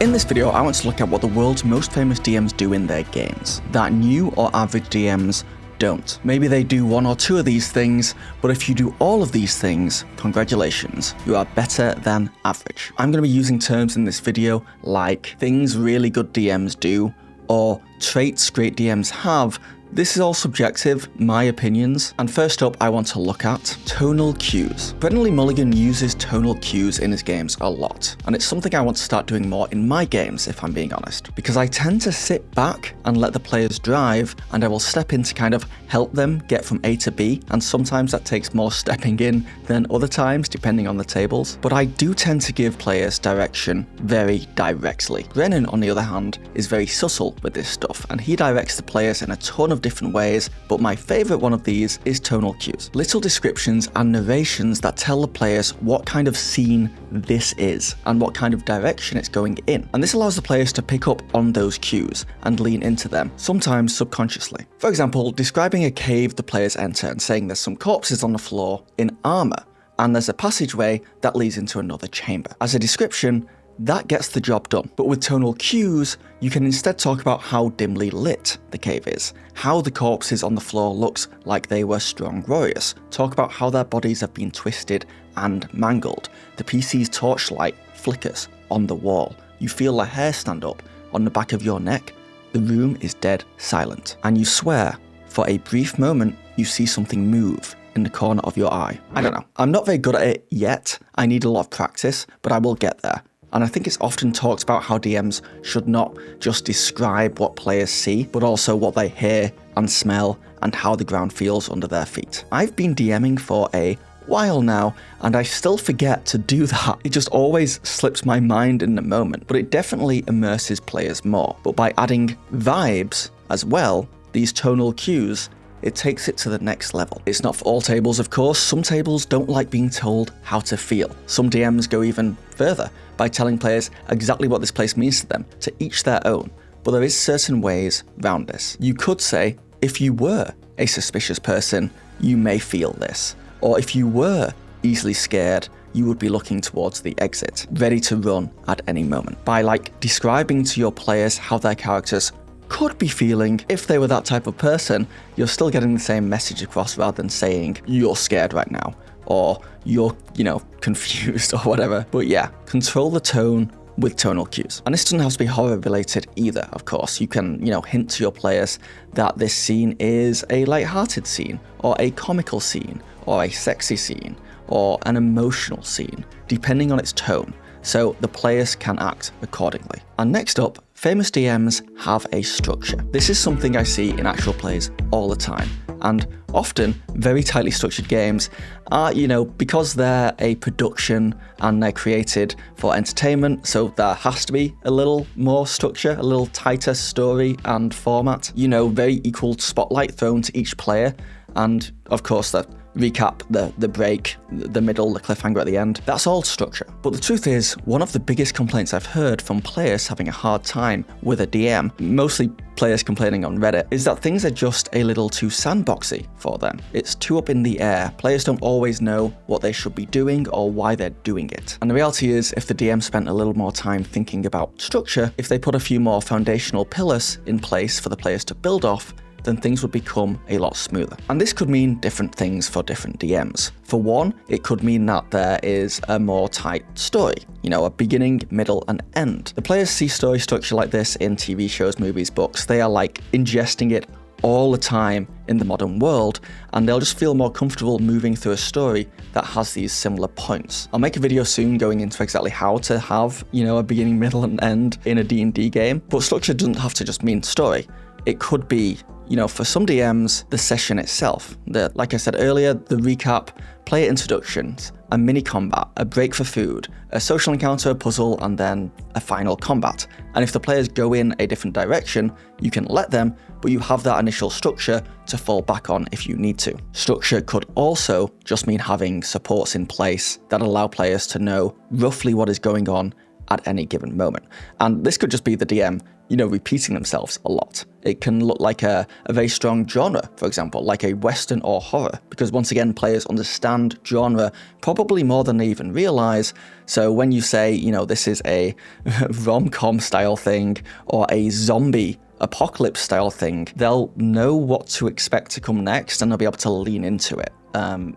In this video, I want to look at what the world's most famous DMs do in their games, that new or average DMs don't. Maybe they do one or two of these things, but if you do all of these things, congratulations, you are better than average. I'm going to be using terms in this video like things really good DMs do, or traits great DMs have. This is all subjective, my opinions, and first up I want to look at tonal cues. Brennan Mulligan uses tonal cues in his games a lot, and it's something I want to start doing more in my games if I'm being honest, because I tend to sit back and let the players drive, and I will step in to kind of help them get from A to B, and sometimes that takes more stepping in than other times depending on the tables, but I do tend to give players direction very directly. Brennan, on the other hand, is very subtle with this stuff, and he directs the players in a ton of different ways, but my favourite one of these is tonal cues. Little descriptions and narrations that tell the players what kind of scene this is and what kind of direction it's going in. And this allows the players to pick up on those cues and lean into them, sometimes subconsciously. For example, describing a cave the players enter and saying there's some corpses on the floor in armour, and there's a passageway that leads into another chamber. As a description, that gets the job done. But with tonal cues, you can instead talk about how dimly lit the cave is, how the corpses on the floor looks like they were strong warriors, talk about how their bodies have been twisted and mangled, the PC's torchlight flickers on the wall, you feel the hair stand up on the back of your neck, the room is dead silent, and you swear for a brief moment you see something move in the corner of your eye. I don't know, I'm not very good at it yet, I need a lot of practice, but I will get there. And I think it's often talked about how DMs should not just describe what players see, but also what they hear and smell and how the ground feels under their feet. I've been DMing for a while now, and I still forget to do that. It just always slips my mind in the moment, but it definitely immerses players more. But by adding vibes as well, these tonal cues, it takes it to the next level. It's not for all tables, of course. Some tables don't like being told how to feel. Some DMs go even further by telling players exactly what this place means to them, to each their own. But there is certain ways around this. You could say, if you were a suspicious person, you may feel this. Or if you were easily scared, you would be looking towards the exit, ready to run at any moment. By describing to your players how their characters could be feeling if they were that type of person, you're still getting the same message across rather than saying you're scared right now or you're, confused or whatever. But yeah, control the tone with tonal cues. And this doesn't have to be horror related either, of course. You can, hint to your players that this scene is a light-hearted scene or a comical scene or a sexy scene or an emotional scene, depending on its tone, so the players can act accordingly. And next up, famous DMs have a structure. This is something I see in actual plays all the time, and often very tightly structured games are, because they're a production and they're created for entertainment, so there has to be a little more structure, a little tighter story and format, very equal spotlight thrown to each player, and of course the recap, the break, the middle, the cliffhanger at the end. That's all structure. But the truth is, one of the biggest complaints I've heard from players having a hard time with a DM, mostly players complaining on Reddit, is that things are just a little too sandboxy for them. It's too up in the air. Players don't always know what they should be doing or why they're doing it. And the reality is, if the DM spent a little more time thinking about structure, if they put a few more foundational pillars in place for the players to build off, then things would become a lot smoother. And this could mean different things for different DMs. For one, it could mean that there is a more tight story, a beginning, middle, and end. The players see story structure like this in TV shows, movies, books. They are ingesting it all the time in the modern world, and they'll just feel more comfortable moving through a story that has these similar points. I'll make a video soon going into exactly how to have, a beginning, middle, and end in a D&D game, but structure doesn't have to just mean story. It could be, for some DMs, the session itself. Like I said earlier, the recap, player introductions, a mini combat, a break for food, a social encounter, a puzzle, and then a final combat. And if the players go in a different direction, you can let them, but you have that initial structure to fall back on if you need to. Structure could also just mean having supports in place that allow players to know roughly what is going on at any given moment. And this could just be the DM, repeating themselves a lot. It can look like a very strong genre, for example, like a Western or horror, because once again, players understand genre probably more than they even realize. So when you say, this is a rom-com style thing or a zombie apocalypse style thing, they'll know what to expect to come next and they'll be able to lean into it.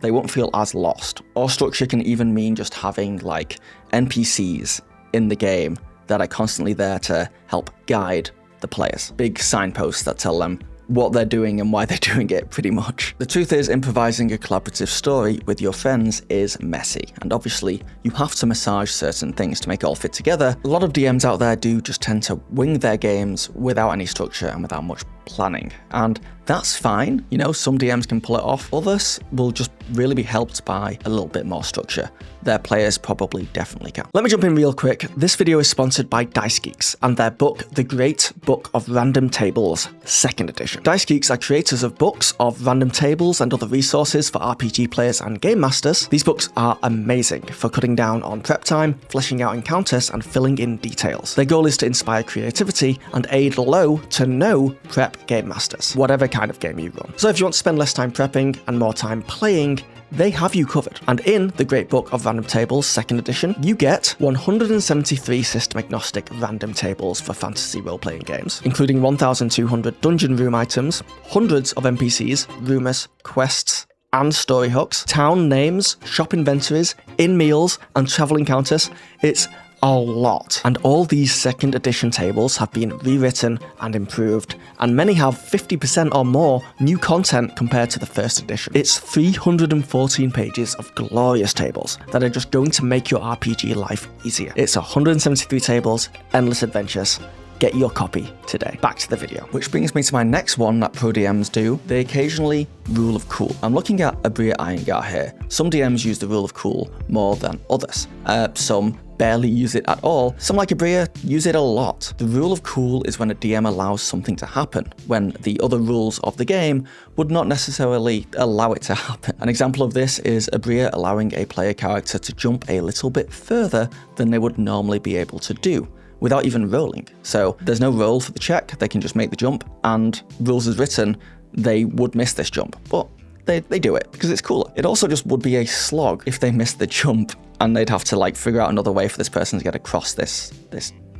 They won't feel as lost. Or structure can even mean just having like NPCs in the game that are constantly there to help guide the players. Big signposts that tell them what they're doing and why they're doing it, pretty much. The truth is, improvising a collaborative story with your friends is messy, and obviously you have to massage certain things to make it all fit together. A lot of DMs out there do just tend to wing their games without any structure and without much planning, and that's fine. Some DMs can pull it off, others will just really be helped by a little bit more structure. Their players probably definitely can. Let me jump in real quick. This video is sponsored by Dice Geeks and their book, The Great Book of Random Tables, 2nd edition. Dice Geeks are creators of books of random tables and other resources for RPG players and game masters. These books are amazing for cutting down on prep time, fleshing out encounters, and filling in details. Their goal is to inspire creativity and aid low to no prep game masters, whatever kind of game you run. So if you want to spend less time prepping and more time playing, they have you covered. And in The Great Book of Random Tables, 2nd edition, you get 173 system-agnostic random tables for fantasy role-playing games, including 1,200 dungeon room items, hundreds of NPCs, rumors, quests, and story hooks, town names, shop inventories, inn meals, and travel encounters. It's a lot. And all these 2nd edition tables have been rewritten and improved, and many have 50% or more new content compared to the 1st edition. It's 314 pages of glorious tables that are just going to make your RPG life easier. It's 173 tables, endless adventures. Get your copy today. Back to the video. Which brings me to my next one that pro DMs do. They occasionally rule of cool. I'm looking at Aabria Iyengar here. Some DMs use the rule of cool more than others. Some barely use it at all. Some, like Aabria, use it a lot. The rule of cool is when a DM allows something to happen, when the other rules of the game would not necessarily allow it to happen. An example of this is Aabria allowing a player character to jump a little bit further than they would normally be able to do, without even rolling. So there's no roll for the check, they can just make the jump, and rules as written, they would miss this jump, but they do it because it's cooler. It also just would be a slog if they missed the jump and they'd have to figure out another way for this person to get across this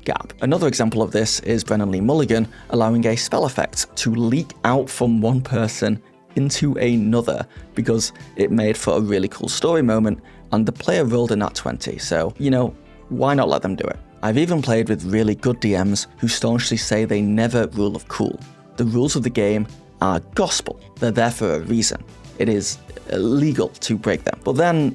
gap. Another example of this is Brennan Mulligan allowing a spell effect to leak out from one person into another because it made for a really cool story moment and the player rolled a nat 20, so why not let them do it? I've even played with really good DMs who staunchly say they never rule of cool. The rules of the game are gospel. They're there for a reason. It is illegal to break them. But then,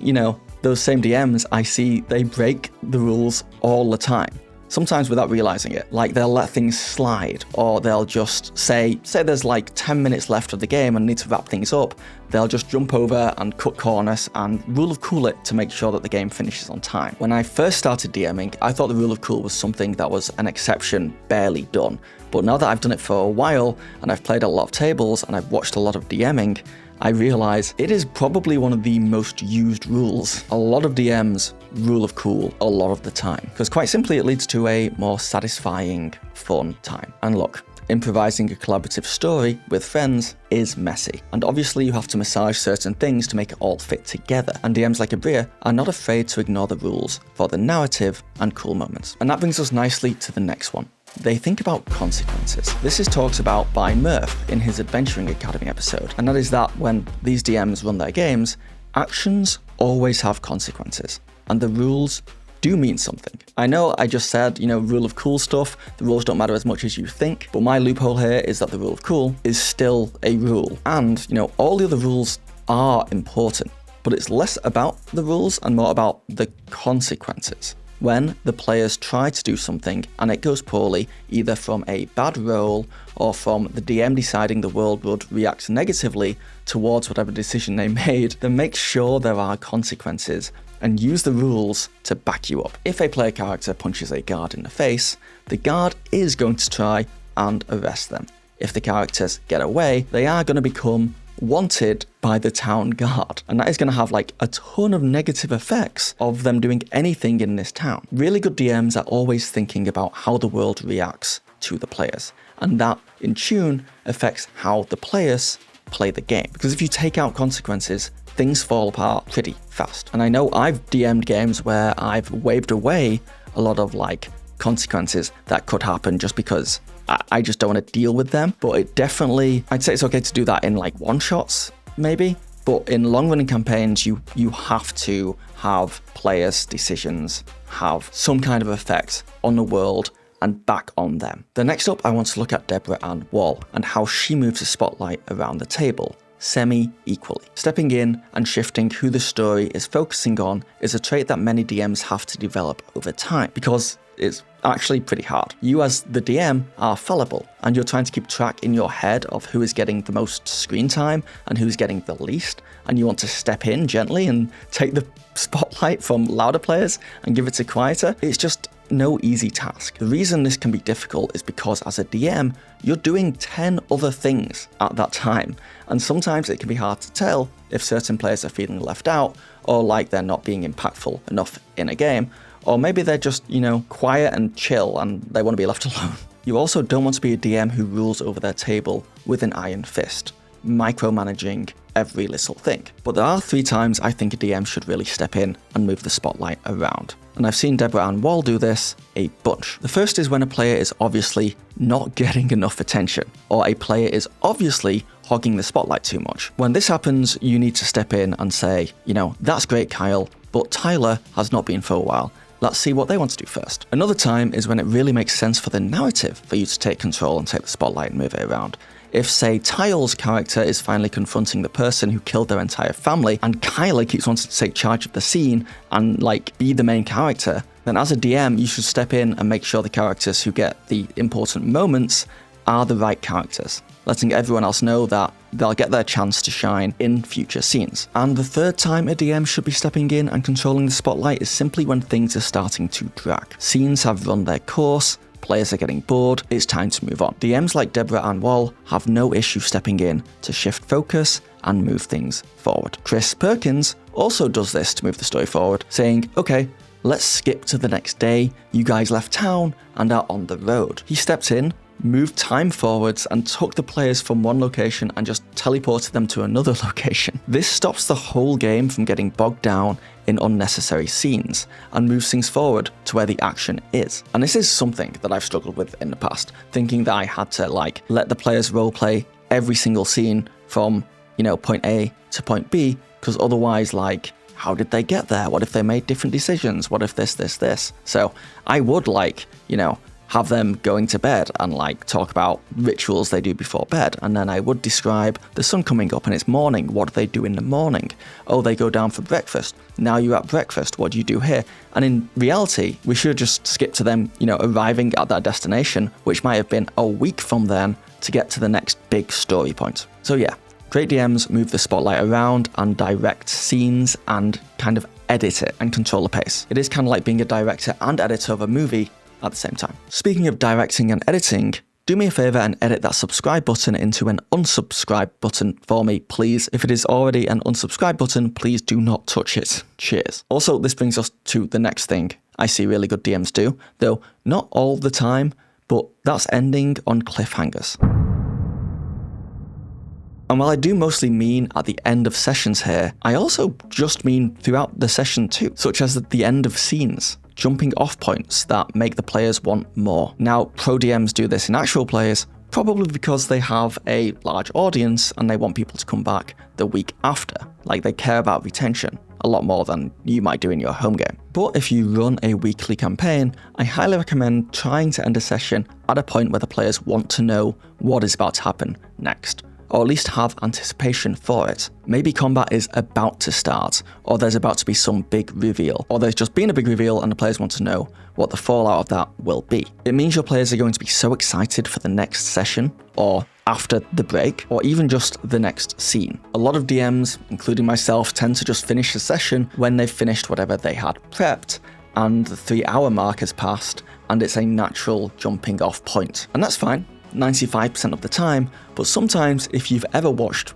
those same DMs, I see they break the rules all the time. Sometimes without realizing it. Like they'll let things slide, or they'll just say there's 10 minutes left of the game and need to wrap things up. They'll just jump over and cut corners and rule of cool it to make sure that the game finishes on time. When I first started DMing, I thought the rule of cool was something that was an exception barely done. But now that I've done it for a while and I've played a lot of tables and I've watched a lot of DMing, I realize it is probably one of the most used rules. A lot of DMs rule of cool a lot of the time, because quite simply it leads to a more satisfying, fun time. And look, improvising a collaborative story with friends is messy, and obviously you have to massage certain things to make it all fit together, and DMs like Aabria are not afraid to ignore the rules for the narrative and cool moments. And that brings us nicely to the next one. They think about consequences. This is talked about by Murph in his Adventuring Academy episode, and that is that when these DMs run their games, actions always have consequences, and the rules do mean something. I know I just said, rule of cool stuff, the rules don't matter as much as you think, but my loophole here is that the rule of cool is still a rule, and all the other rules are important, but it's less about the rules and more about the consequences. When the players try to do something and it goes poorly, either from a bad roll or from the DM deciding the world would react negatively towards whatever decision they made, then make sure there are consequences and use the rules to back you up. If a player character punches a guard in the face, the guard is going to try and arrest them. If the characters get away, they are going to become wanted by the town guard, and that is going to have a ton of negative effects of them doing anything in this town. Really good DMs are always thinking about how the world reacts to the players. And that, in tune, affects how the players play the game. Because if you take out consequences, things fall apart pretty fast. And I know I've DM'd games where I've waved away a lot of like consequences that could happen just because I just don't want to deal with them. But it definitely, I'd say it's okay to do that in like one-shots, maybe. But in long-running campaigns, you have to have players' decisions have some kind of effect on the world and back on them. The next up, I want to look at Deborah Ann Wall and how she moves the spotlight around the table, semi-equally. Stepping in and shifting who the story is focusing on is a trait that many DMs have to develop over time, because it's actually pretty hard. You as the DM are fallible, and you're trying to keep track in your head of who is getting the most screen time and who's getting the least, and you want to step in gently and take the spotlight from louder players and give it to quieter. It's just no easy task. The reason this can be difficult is because as a DM, you're doing 10 other things at that time, and sometimes it can be hard to tell if certain players are feeling left out or like they're not being impactful enough in a game, or maybe they're just, quiet and chill and they want to be left alone. You also don't want to be a DM who rules over their table with an iron fist, micromanaging every little thing. But there are 3 times I think a DM should really step in and move the spotlight around. And I've seen Deborah Ann Wall do this a bunch. The first is when a player is obviously not getting enough attention, or a player is obviously hogging the spotlight too much. When this happens, you need to step in and say, that's great, Kyle, but Tyler has not been for a while. Let's see what they want to do first. Another time is when it really makes sense for the narrative for you to take control and take the spotlight and move it around. If, say, Tyle's character is finally confronting the person who killed their entire family, and Kyla keeps wanting to take charge of the scene and, be the main character, then as a DM, you should step in and make sure the characters who get the important moments are the right characters, letting everyone else know that they'll get their chance to shine in future scenes. And the third time a DM should be stepping in and controlling the spotlight is simply when things are starting to drag. Scenes have run their course, players are getting bored, it's time to move on. DMs like Deborah Ann Wall have no issue stepping in to shift focus and move things forward. Chris Perkins also does this to move the story forward, saying, okay, let's skip to the next day, you guys left town and are on the road. He stepped in, moved time forwards and took the players from one location and just teleported them to another location. This stops the whole game from getting bogged down in unnecessary scenes and moves things forward to where the action is. And this is something that I've struggled with in the past, thinking that I had to let the players roleplay every single scene from, point A to point B, because otherwise how did they get there? What if they made different decisions? What if this? So I would have them going to bed and talk about rituals they do before bed. And then I would describe the sun coming up and it's morning. What do they do in the morning? Oh, they go down for breakfast. Now you're at breakfast. What do you do here? And in reality, we should just skip to them, arriving at that destination, which might have been a week from then to get to the next big story point. So yeah, great DMs move the spotlight around and direct scenes and kind of edit it and control the pace. It is kind of like being a director and editor of a movie at the same time. Speaking of directing and editing, do me a favor and edit that subscribe button into an unsubscribe button for me, please. If it is already an unsubscribe button, please do not touch it. Cheers. Also, this brings us to the next thing I see really good DMs do, though not all the time, but that's ending on cliffhangers. And while I do mostly mean at the end of sessions here, I also just mean throughout the session too, such as at the end of scenes, jumping off points that make the players want more. Now, pro DMs do this in actual plays, probably because they have a large audience and they want people to come back the week after. They care about retention a lot more than you might do in your home game. But if you run a weekly campaign, I highly recommend trying to end a session at a point where the players want to know what is about to happen next, or at least have anticipation for it. Maybe combat is about to start, or there's about to be some big reveal, or there's just been a big reveal and the players want to know what the fallout of that will be. It means your players are going to be so excited for the next session, or after the break, or even just the next scene. A lot of DMs, including myself, tend to just finish the session when they've finished whatever they had prepped, and the 3-hour mark has passed, and it's a natural jumping off point. And that's fine 95% of the time, but sometimes if you've ever watched,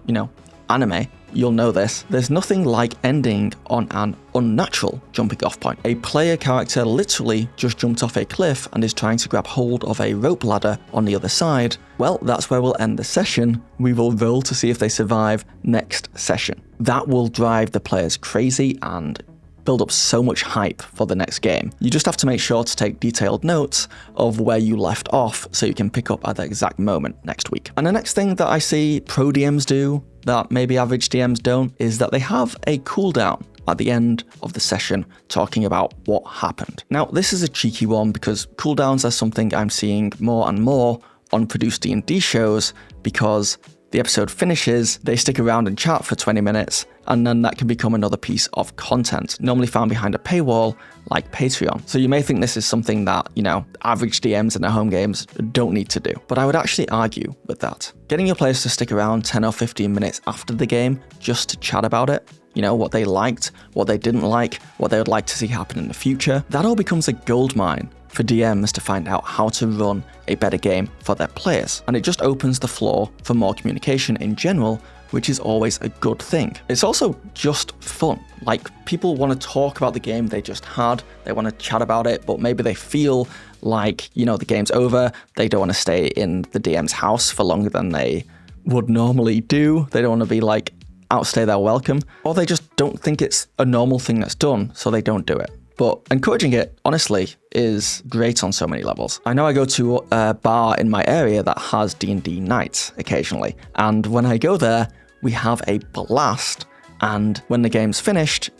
anime, you'll know this, there's nothing like ending on an unnatural jumping off point. A player character literally just jumped off a cliff and is trying to grab hold of a rope ladder on the other side. Well, that's where we'll end the session. We will roll to see if they survive next session. That will drive the players crazy and build up so much hype for the next game. You just have to make sure to take detailed notes of where you left off so you can pick up at the exact moment next week. And the next thing that I see pro DMs do that maybe average DMs don't is that they have a cooldown at the end of the session talking about what happened. Now, this is a cheeky one because cooldowns are something I'm seeing more and more on produced D&D shows because the episode finishes, they stick around and chat for 20 minutes, and then that can become another piece of content, normally found behind a paywall like Patreon. So you may think this is something that, average DMs in their home games don't need to do. But I would actually argue with that. Getting your players to stick around 10 or 15 minutes after the game just to chat about it, what they liked, what they didn't like, what they would like to see happen in the future, that all becomes a goldmine for DMs to find out how to run a better game for their players. And it just opens the floor for more communication in general, which is always a good thing. It's also just fun. Like, people want to talk about the game they just had, they want to chat about it, but maybe they feel like, the game's over, they don't want to stay in the DM's house for longer than they would normally do, they don't want to be like, outstay their welcome, or they just don't think it's a normal thing that's done, so they don't do it. But encouraging it, honestly, is great on so many levels. I know I go to a bar in my area that has D&D nights occasionally, and when I go there, we have a blast, and when the game's finished,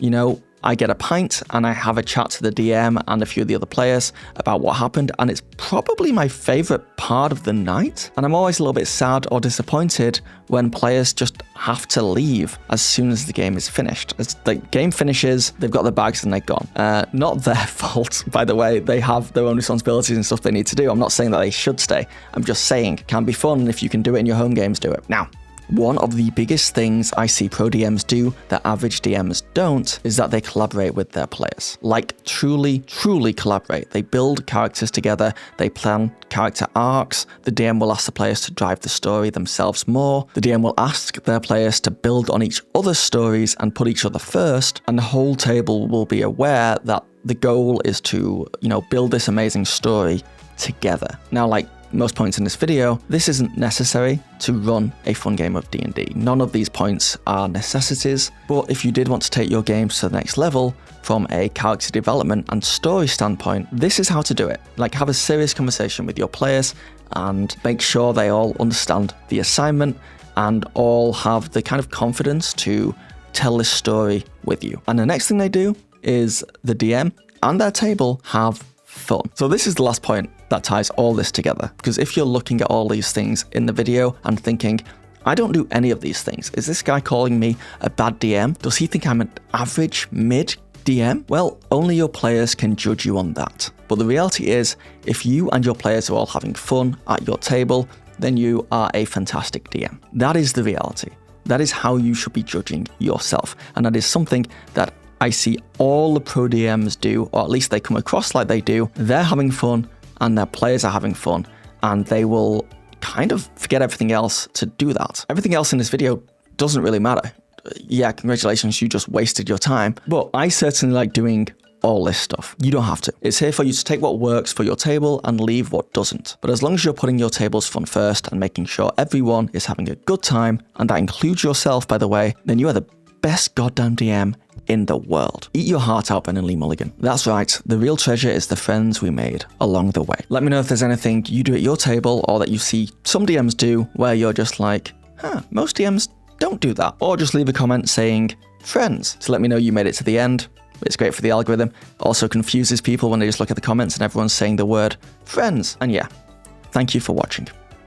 I get a pint and I have a chat to the DM and a few of the other players about what happened, and it's probably my favorite part of the night. And I'm always a little bit sad or disappointed when players just have to leave as soon as the game is finished. As the game finishes, they've got their bags and they're gone. Not their fault, by the way. They have their own responsibilities and stuff they need to do. I'm not saying that they should stay. I'm just saying it can be fun, and if you can do it in your home games, do it. Now, one of the biggest things I see pro DMs do that average DMs don't is that they collaborate with their players. Like, truly collaborate. They build characters together, they plan character arcs, the DM will ask the players to drive the story themselves more, the DM will ask their players to build on each other's stories and put each other first, and the whole table will be aware that the goal is to, build this amazing story together. Now, like most points in this video, this isn't necessary to run a fun game of D&D. None of these points are necessities, but if you did want to take your games to the next level from a character development and story standpoint, this is how to do it. Like, have a serious conversation with your players and make sure they all understand the assignment and all have the kind of confidence to tell this story with you. And the next thing they do is the DM and their table have fun. So this is the last point that ties all this together, because if you're looking at all these things in the video and thinking, I don't do any of these things, is this guy calling me a bad DM? Does he think I'm an average mid DM? Well, only your players can judge you on that. But the reality is, if you and your players are all having fun at your table, then you are a fantastic DM. That is the reality. That is how you should be judging yourself. And that is something that I see all the pro DMs do, or at least they come across like they do. They're having fun and their players are having fun, and they will kind of forget everything else to do that. Everything else in this video doesn't really matter. Yeah, congratulations, you just wasted your time. But I certainly like doing all this stuff. You don't have to. It's here for you to take what works for your table and leave what doesn't. But as long as you're putting your table's fun first and making sure everyone is having a good time, and that includes yourself, by the way, then you are the best goddamn DM in the world. Eat your heart out, Brennan Lee Mulligan. That's right, the real treasure is the friends we made along the way. Let me know if there's anything you do at your table or that you see some DMs do where you're just like, most DMs don't do that. Or just leave a comment saying friends to let me know you made it to the end. It's great for the algorithm. Also confuses people when they just look at the comments and everyone's saying the word friends. And yeah, thank you for watching.